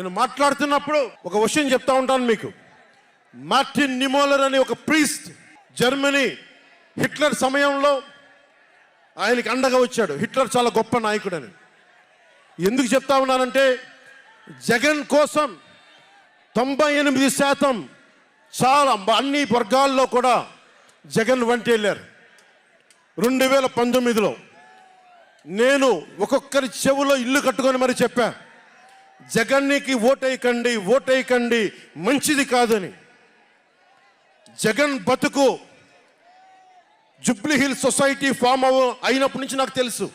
నేను మాట్లాడుతున్నప్పుడు ఒక విషయం చెప్తా ఉంటాను మీకు. మార్టిన్ నిమోలర్ అనే ఒక ప్రీస్ట్ జర్మనీ హిట్లర్ సమయంలో ఆయనకి అండగా వచ్చాడు. హిట్లర్ చాలా గొప్ప నాయకుడని ఎందుకు చెప్తా ఉన్నానంటే, జగన్ కోసం 98% చాలా అన్ని వర్గాల్లో కూడా జగన్ వెంట వెళ్ళారు. 2019లో నేను ఒక్కొక్కరి చెవులో ఇల్లు కట్టుకొని మరి చెప్పా, జగన్కి ఓటేయకండి, ఓటేయకండి, మంచిది కాదని. జగన్ బతుకు జూబ్లీ హిల్స్ సొసైటీ ఫామ్ అయినప్పటి నుంచి నాకు తెలుసు.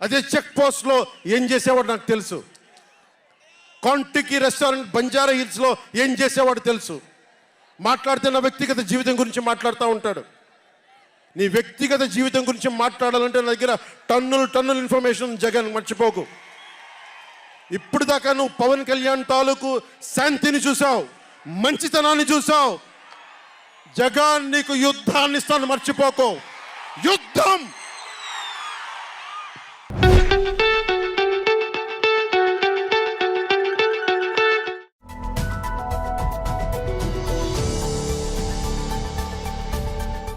అదే చెక్ పోస్ట్లో ఏం చేసేవాడు నాకు తెలుసు. కాంటికి రెస్టారెంట్ బంజారా హిల్స్లో ఏం చేసేవాడు తెలుసు. మాట్లాడితే నా వ్యక్తిగత జీవితం గురించి మాట్లాడుతూ ఉంటాడు. నీ వ్యక్తిగత జీవితం గురించి మాట్లాడాలంటే నా దగ్గర టన్నుల ఇన్ఫర్మేషన్ జగన్, మర్చిపోకు. ఇప్పుడు దాకా నువ్వు పవన్ కళ్యాణ్ తాలూకు శాంతిని చూసావు, మంచితనాన్ని చూసావు. జగన్ నీకు యుద్ధాన్ని ఇస్తాను, మర్చిపోకు. యుద్ధం